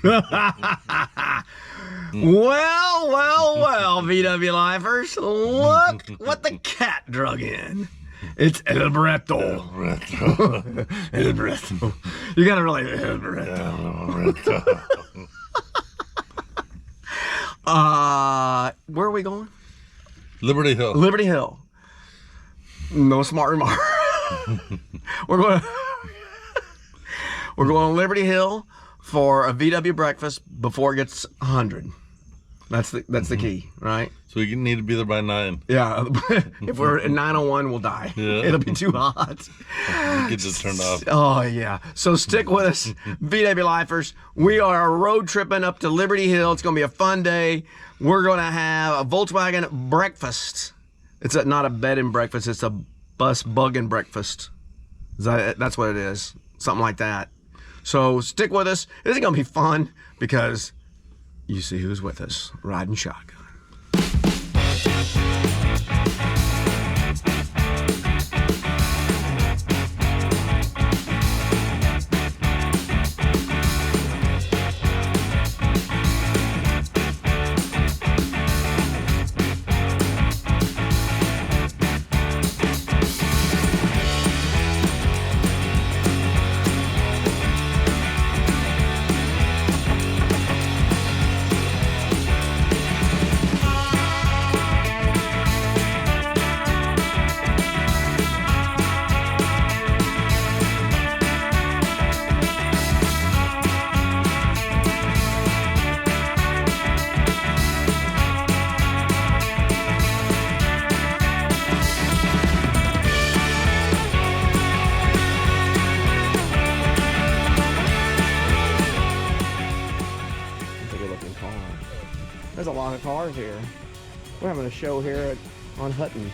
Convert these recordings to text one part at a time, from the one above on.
Well, VWLifers, look what the cat drug in. It's El Breto. El Breto. You gotta really El Breto. Where are we going? Liberty Hill. Liberty Hill. No smart remark. We're going to Liberty Hill for a VW breakfast before it gets 100. That's the key, right? So we need to be there by 9. Yeah. If we're at 9:01, we'll die. Yeah. It'll be too hot. Get this turned off. Oh yeah. So stick with us, VWLifers. We are road tripping up to Liberty Hill. It's gonna be a fun day. We're gonna have a Volkswagen breakfast. It's not a bed and breakfast. It's a bus bug and breakfast. That's what it is. Something like that. So stick with us. This is gonna be fun because you see who's with us riding shotgun. There's a lot of cars here. We're having a show here on Hutton's.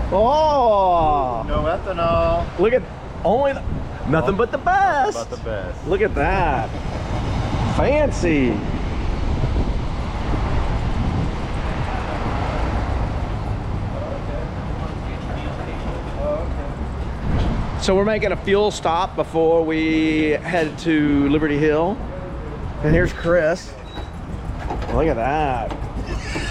Oh! No ethanol. Look at nothing but the best. But the best. Look at that. Fancy. So we're making a fuel stop before we head to Liberty Hill. And here's Chris. Look at that.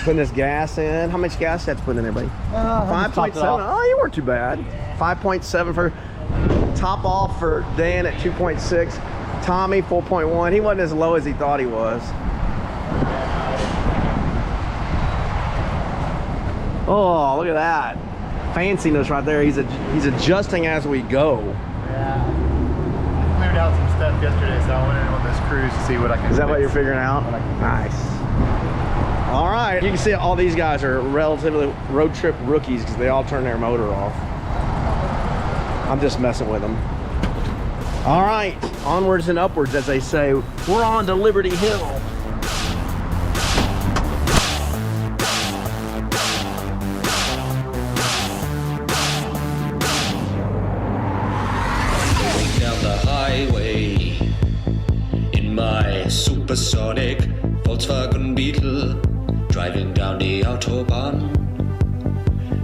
Putting his gas in. How much gas that's putting in there, buddy? 5.7. Oh, you weren't too bad. 5.7 for top off for Dan at 2.6. Tommy 4.1. He wasn't as low as he thought he was. Oh, look at that. Fanciness right there. He's adjusting as we go. Yeah. Cleared out some stuff left yesterday, so I went in on this cruise to see what I can. Is that what you're figuring out? Nice. All right, you can see all these guys are relatively road trip rookies because they all turn their motor off. I'm just messing with them. All right, onwards and upwards, as they say. We're on to Liberty Hill. Down the highway in my supersonic Volkswagen Beetle, driving down the Autobahn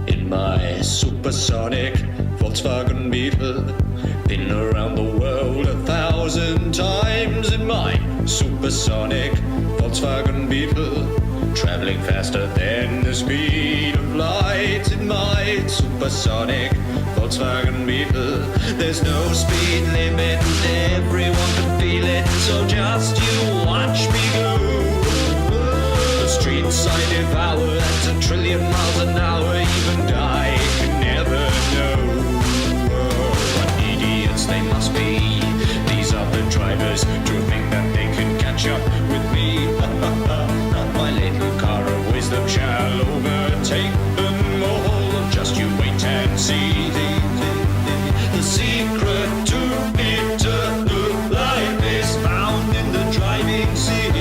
in my supersonic Volkswagen Beetle, been around the world 1,000 times in my supersonic Volkswagen Beetle, traveling faster than the speed of light in my supersonic Volkswagen Beetle. There's no speed limit and everyone can feel it, so just you watch me go. The streets I devour at 1 trillion miles an hour, even I can never know. What idiots they must be, these are the drivers to think that they can catch up with me. My little car of wisdom shall overtake them all, just you wait and see. The secret to eternal life is found in the driving seat.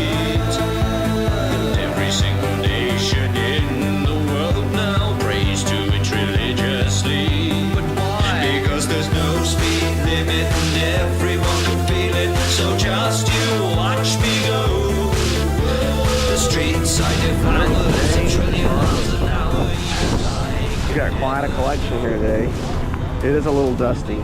And every single nation in the world now prays to it religiously. But why? Because there's no speed limit and everyone can feel it, so just you watch me go. The streets I devour at 1 trillion miles an hour. We got quite a collection here today. It is a little dusty.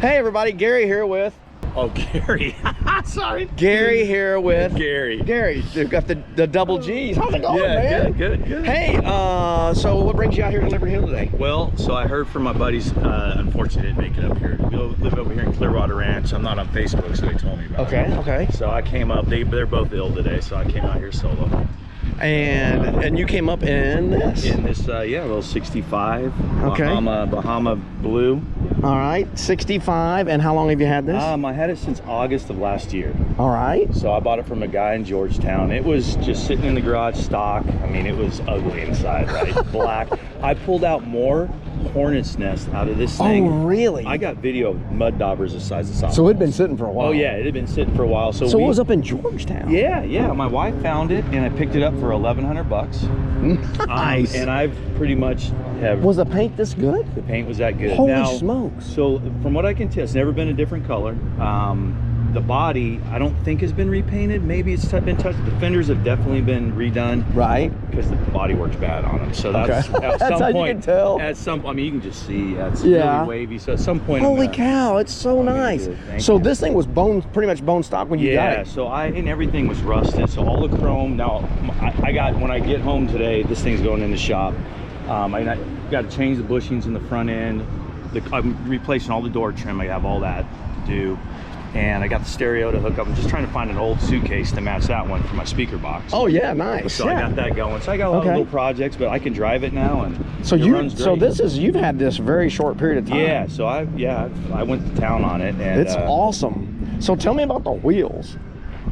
Hey everybody, Gary here with Oh, Gary. Sorry. Gary here with Gary. Gary, they've got the double G's. How's it going, Yeah, man? good. Hey, so what brings you out here to Liberty Hill today? Well, so I heard from my buddies, unfortunately didn't make it up here. We live over here in Clearwater Ranch. I'm not on Facebook, so they told me about it. Okay. So I came up, they're both ill today, so I came out here solo. And you came up in this? In this, little 65 Okay. Bahama Blue. All right, 65. And how long have you had this? I had it since August of last year. All right. So I bought it from a guy in Georgetown. It was just sitting in the garage stock. I mean, it was ugly inside, right? Black. I pulled out more hornet's nest out of this thing. Oh, really? I got video of mud daubers the size of softballs. So it'd been sitting for a while. Oh yeah, it had been sitting for a while. So it was up in Georgetown. Yeah. My wife found it, and I picked it up for $1,100. Nice. And I've pretty much have. Was the paint this good? The paint was that good. Holy now, smokes. So from what I can tell, it's never been a different color. The body, I don't think has been repainted. Maybe it's been touched. The fenders have definitely been redone. Right. Because the body works bad on them. So that's Okay. at That's some how point. you can tell. At some, I mean, you can just see it's Yeah. really wavy. So at some point. Holy cow, it's so nice. So this thing was pretty much bone stock when you got Yeah, it. so and everything was rusted. So all the chrome. Now I got, when I get home today, this thing's going in the shop. I got to change the bushings in the front end. I'm replacing all the door trim. I have all that to do. And I got the stereo to hook up. I'm just trying to find an old suitcase to match that one for my speaker box. Oh yeah, nice. So I got that going. So I got a lot of little projects, but I can drive it now, and so it runs great. So you've had this very short period of time. Yeah. So I went to town on it, and it's awesome. So tell me about the wheels.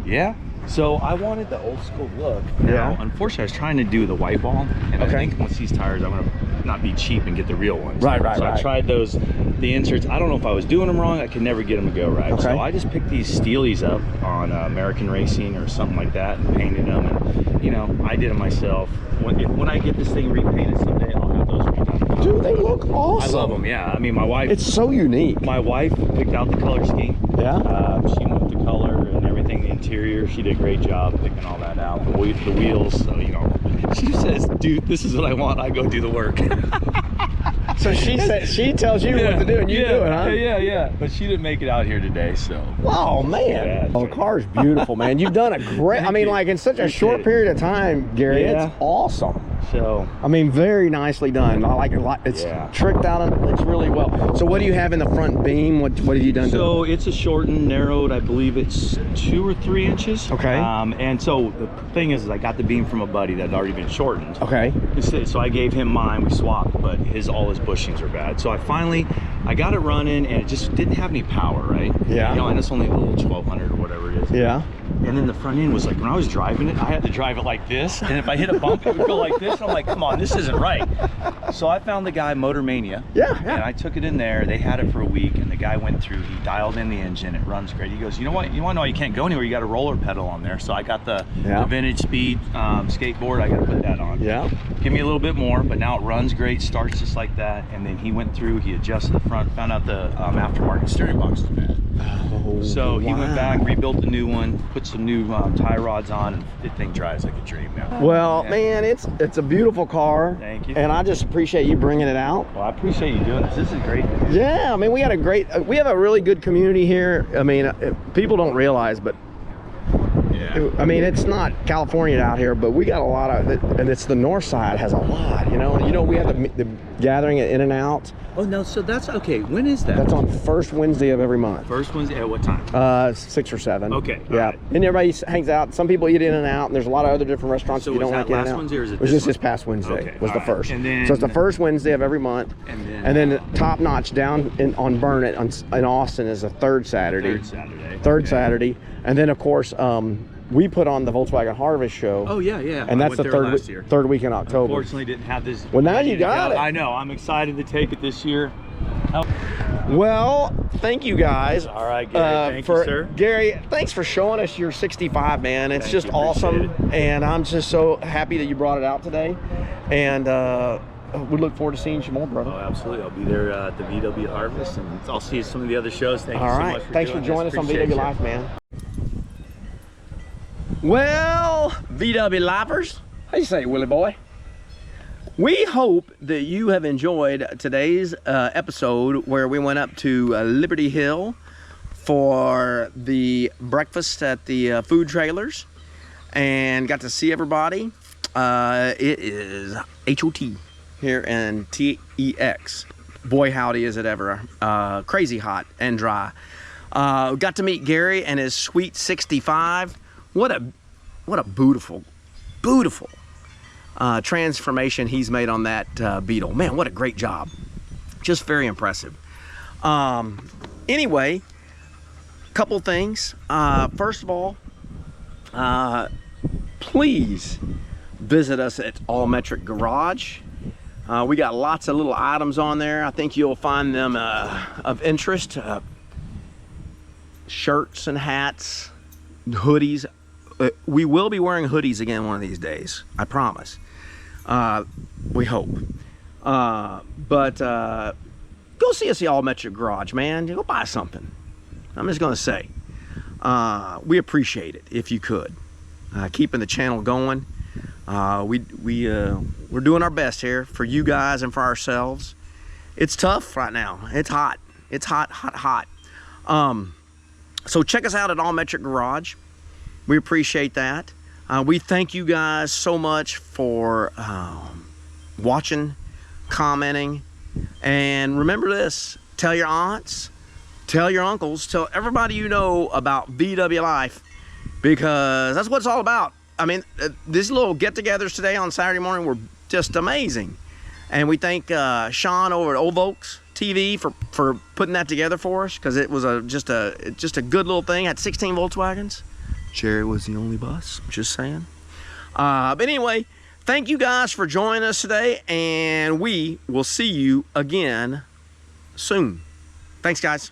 Yeah. So I wanted the old school look. Now, unfortunately, I was trying to do the white ball, and I think once these tires, I'm gonna not be cheap and get the real ones. Right. So I tried the inserts. I don't know if I was doing them wrong. I could never get them to go right. So I just picked these Steelies up on American Racing or something like that and painted them. And I did them myself. When I get this thing repainted someday, I'll have those redone. Dude, they look awesome. I love them. Yeah. I mean, my wife. It's so unique. My wife picked out the color scheme. Yeah. She went with the color and everything. The interior, she did a great job picking all that out. The wheels, so she says, dude, this is what I want. I go do the work. So she tells you what to do and you do it, huh? Yeah. But she didn't make it out here today, so. Oh man. The car's beautiful, man. You've done a great, I mean, like in such a short period of time, Gary, it's awesome. So I mean, very nicely done. I like it a lot. It's tricked out and looks really well. So what do you have in the front beam? What have you done to it? So it's a shortened, narrowed, I believe it's 2 or 3 inches. Okay. And so the thing is I got the beam from a buddy that had already been shortened. Okay. So I gave him mine, we swapped, but all his bushings are bad. So I got it running and it just didn't have any power, right? Yeah. You know, and it's only a little 1200 or whatever it is. Yeah. And then the front end was like, when I was driving it, I had to drive it like this. And if I hit a bump, it would go like this. And I'm like, come on, this isn't right. So I found the guy, Motor Mania. Yeah. And I took it in there. They had it for a week. And the guy went through, he dialed in the engine. It runs great. He goes, you know what? You want to know you can't go anywhere? You got a roller pedal on there. So I got the vintage speed skateboard. I got to put that on. Yeah. Give me a little bit more, but now it runs great, starts just like that. And then he went through, he adjusted the front, found out the aftermarket steering box was bad. Oh, So he went back, rebuilt the new one, put some new tie rods on, and the thing drives like a dream now. Well, man, it's a beautiful car. Thank you. And I just appreciate you bringing it out. Well, I appreciate you doing this. This is great. Yeah, I mean, we have a really good community here. I mean, people don't realize, but I mean, it's not California out here, but we got a lot of it, and it's the north side has a lot. You know, we have the gathering at In-N-Out. Oh no, so that's okay. When is that? That's on first Wednesday of every month. First Wednesday at what time? 6 or 7. Okay. Yeah. Right. And everybody hangs out. Some people eat In-N-Out, and there's a lot of other different restaurants. So if you don't was like that last In-N-Out. Wednesday or is it It was this just this past Wednesday. Okay, Was the all right. first. And then- So it's the first Wednesday of every month. And then Top Notch down on Burnett in Austin is the third Saturday. Third Saturday. And then of course we put on the Volkswagen Harvest Show. Oh yeah. And I that's went the there last year. third week in October. Unfortunately, didn't have this. Well, now you got it. I know. I'm excited to take it this year. Well, thank you guys. All right, Gary. Thank you, sir. Gary, thanks for showing us your 65, man. It's just awesome. And I'm just so happy that you brought it out today. And we look forward to seeing you more, brother. Oh, absolutely. I'll be there at the VW Harvest, and I'll see you at some of the other shows. Thank you so much for Thanks for joining us on VW Life, man. Well, VW Lifers, how you say, Willie boy? We hope that you have enjoyed today's episode where we went up to Liberty Hill for the breakfast at the food trailers and got to see everybody. It is HOT here in TEX. Boy, howdy is it ever. Crazy hot and dry. Got to meet Gary and his sweet 65. What a beautiful transformation he's made on that Beetle. Man, what a great job. Just very impressive. Anyway, couple things. First of all, please visit us at All Metric Garage. We got lots of little items on there. I think you'll find them of interest. Shirts and hats, hoodies. We will be wearing hoodies again one of these days, I promise. We hope. But go see us at All Metric Garage, man. Go buy something. I'm just gonna say, we appreciate it if you could. Keeping the channel going. We're doing our best here for you guys and for ourselves. It's tough right now. It's hot. It's hot. So check us out at All Metric Garage. We appreciate that. We thank you guys so much for watching, commenting, and remember this: tell your aunts, tell your uncles, tell everybody you know about VW Life, because that's what it's all about. I mean, these little get-togethers today on Saturday morning were just amazing, and we thank Sean over at Old Volks TV for putting that together for us, because it was just a good little thing. Had 16 Volkswagens. Jerry was the only bus, just saying. But anyway, thank you guys for joining us today, and we will see you again soon. Thanks, guys.